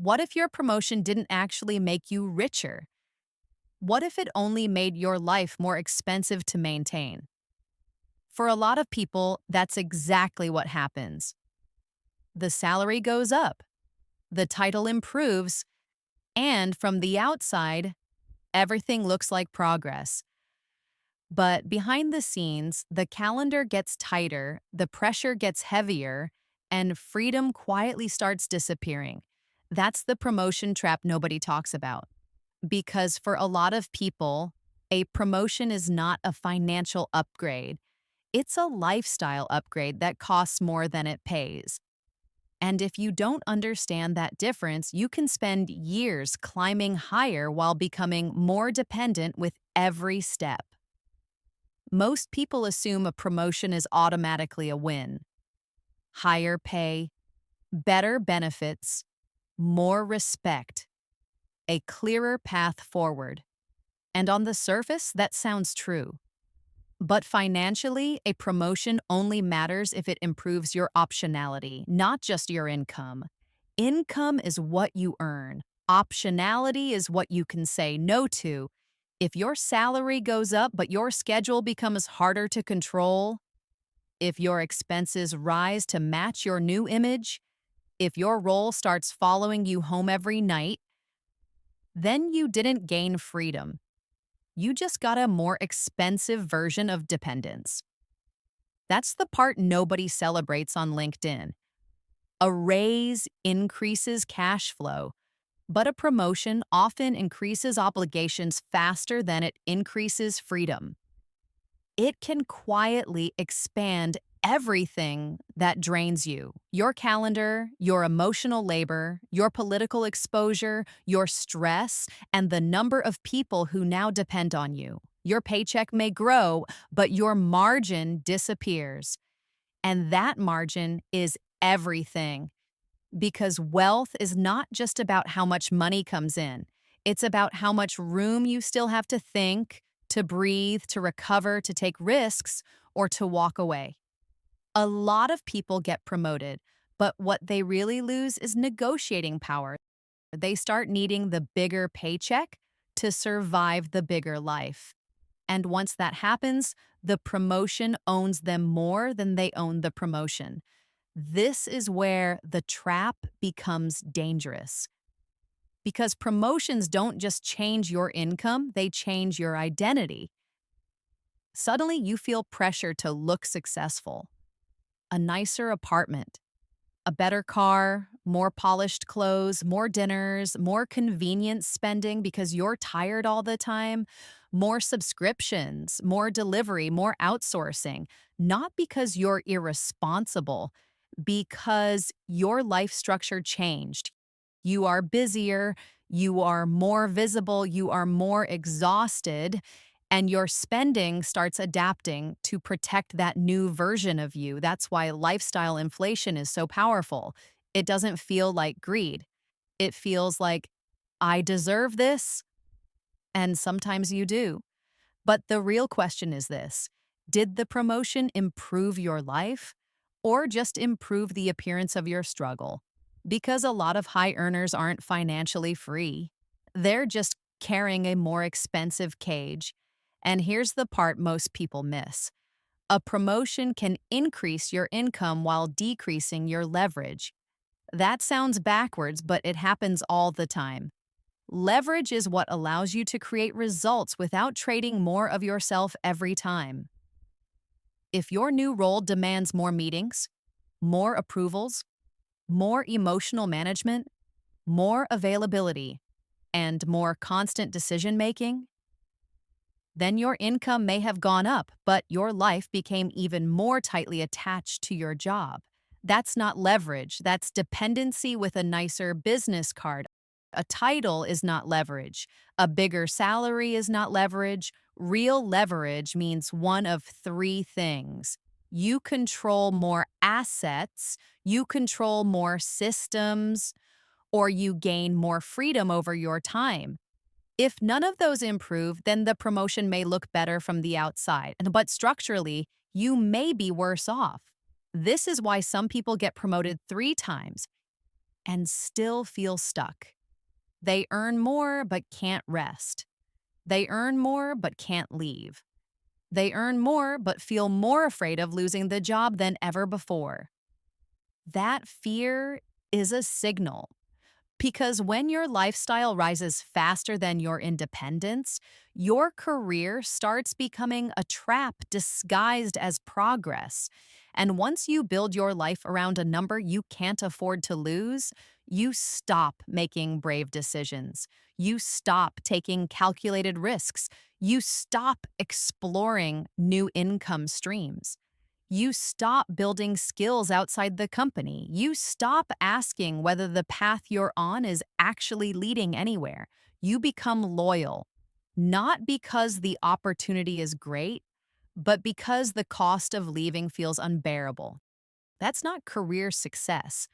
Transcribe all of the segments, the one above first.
What if your promotion didn't actually make you richer? What if it only made your life more expensive to maintain? For a lot of people, that's exactly what happens. The salary goes up, the title improves, and from the outside, everything looks like progress. But behind the scenes, the calendar gets tighter, the pressure gets heavier, and freedom quietly starts disappearing. That's the promotion trap nobody talks about. Because for a lot of people, a promotion is not a financial upgrade. It's a lifestyle upgrade that costs more than it pays. And if you don't understand that difference, you can spend years climbing higher while becoming more dependent with every step. Most people assume a promotion is automatically a win. Higher pay, better benefits, more respect, a clearer path forward. And on the surface, that sounds true. But financially, a promotion only matters if it improves your optionality, not just your income. Income is what you earn. Optionality is what you can say no to. If your salary goes up but your schedule becomes harder to control, if your expenses rise to match your new image, if your role starts following you home every night, then you didn't gain freedom. You just got a more expensive version of dependence. That's the part nobody celebrates on LinkedIn. A raise increases cash flow, but a promotion often increases obligations faster than it increases freedom. It can quietly expand everything that drains you: your calendar, your emotional labor, your political exposure, your stress, and the number of people who now depend on you. Your paycheck may grow, but your margin disappears. And that margin is everything. Because wealth is not just about how much money comes in, it's about how much room you still have to think, to breathe, to recover, to take risks, or to walk away. A lot of people get promoted, but what they really lose is negotiating power. They start needing the bigger paycheck to survive the bigger life. And once that happens, the promotion owns them more than they own the promotion. This is where the trap becomes dangerous. Because promotions don't just change your income, they change your identity. Suddenly, you feel pressure to look successful. A nicer apartment, a better car, more polished clothes, more dinners, more convenience spending because you're tired all the time, more subscriptions, more delivery, more outsourcing. Not because you're irresponsible, because your life structure changed. You are busier, you are more visible, you are more exhausted, and your spending starts adapting to protect that new version of you. That's why lifestyle inflation is so powerful. It doesn't feel like greed. It feels like, I deserve this, and sometimes you do. But the real question is this: did the promotion improve your life or just improve the appearance of your struggle? Because a lot of high earners aren't financially free. They're just carrying a more expensive cage. And here's the part most people miss: a promotion can increase your income while decreasing your leverage. That sounds backwards, but it happens all the time. Leverage is what allows you to create results without trading more of yourself every time. If your new role demands more meetings, more approvals, more emotional management, more availability, and more constant decision making, then your income may have gone up, but your life became even more tightly attached to your job. That's not leverage, that's dependency with a nicer business card. A title is not leverage. A bigger salary is not leverage. Real leverage means one of three things: you control more assets, you control more systems, or you gain more freedom over your time. If none of those improve, then the promotion may look better from the outside, but structurally, you may be worse off. This is why some people get promoted 3 times. and still feel stuck. They earn more but can't rest. They earn more but can't leave. They earn more but feel more afraid of losing the job than ever before. That fear is a signal. Because when your lifestyle rises faster than your independence, your career starts becoming a trap disguised as progress. And once you build your life around a number you can't afford to lose, you stop making brave decisions. You stop taking calculated risks. You stop exploring new income streams. You stop building skills outside the company. You stop asking whether the path you're on is actually leading anywhere. You become loyal, not because the opportunity is great, but because the cost of leaving feels unbearable. That's not career success.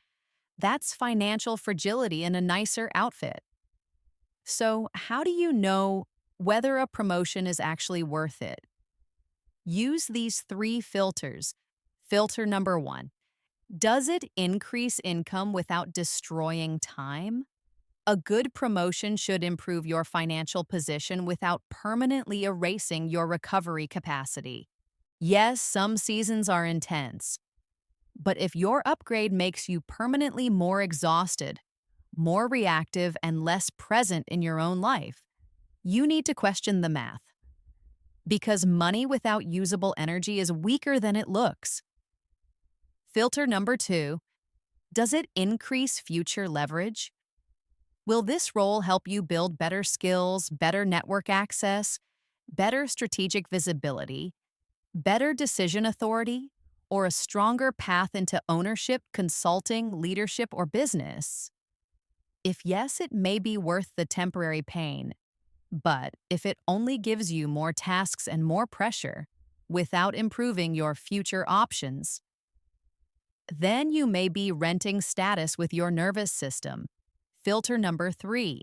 That's financial fragility in a nicer outfit. So, how do you know whether a promotion is actually worth it? Use these three filters. Filter number one: does it increase income without destroying time? A good promotion should improve your financial position without permanently erasing your recovery capacity. Yes, some seasons are intense, but if your upgrade makes you permanently more exhausted, more reactive, and less present in your own life, you need to question the math. Because money without usable energy is weaker than it looks. Filter number two: does it increase future leverage? Will this role help you build better skills, better network access, better strategic visibility, better decision authority, or a stronger path into ownership, consulting, leadership, or business? If yes, it may be worth the temporary pain. But if it only gives you more tasks and more pressure without improving your future options, then you may be renting status with your nervous system. Filter number three: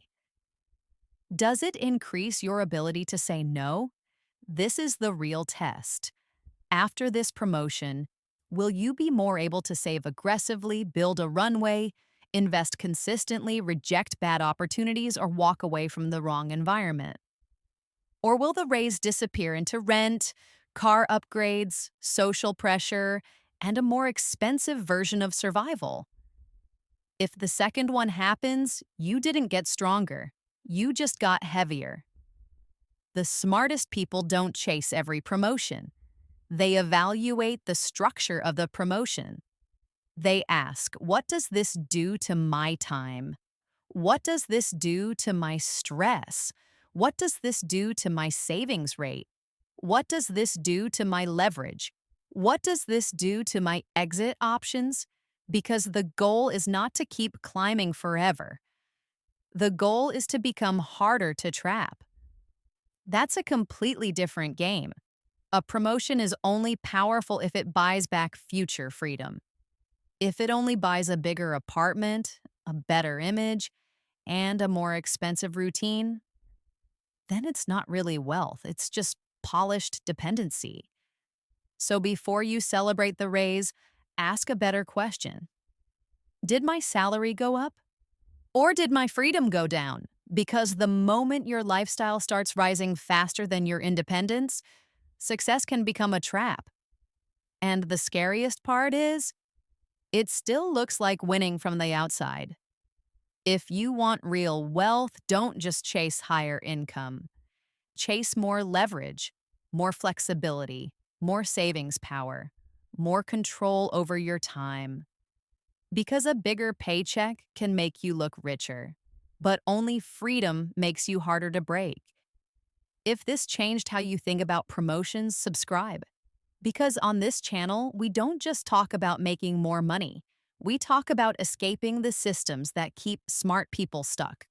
does it increase your ability to say no? This is the real test. After this promotion, will you be more able to save aggressively, build a runway, invest consistently, reject bad opportunities, or walk away from the wrong environment? Or will the raise disappear into rent, car upgrades, social pressure, and a more expensive version of survival? If the second one happens, you didn't get stronger. You just got heavier. The smartest people don't chase every promotion. They evaluate the structure of the promotion. They ask, what does this do to my time? What does this do to my stress? What does this do to my savings rate? What does this do to my leverage? What does this do to my exit options? Because the goal is not to keep climbing forever. The goal is to become harder to trap. That's a completely different game. A promotion is only powerful if it buys back future freedom. If it only buys a bigger apartment, a better image, and a more expensive routine, then it's not really wealth, it's just polished dependency. So before you celebrate the raise, ask a better question. Did my salary go up? Or did my freedom go down? Because the moment your lifestyle starts rising faster than your independence, success can become a trap. And the scariest part is, it still looks like winning from the outside. If you want real wealth, don't just chase higher income. Chase more leverage, more flexibility, more savings power, more control over your time. Because a bigger paycheck can make you look richer, but only freedom makes you harder to break. If this changed how you think about promotions, subscribe. Because on this channel, we don't just talk about making more money. We talk about escaping the systems that keep smart people stuck.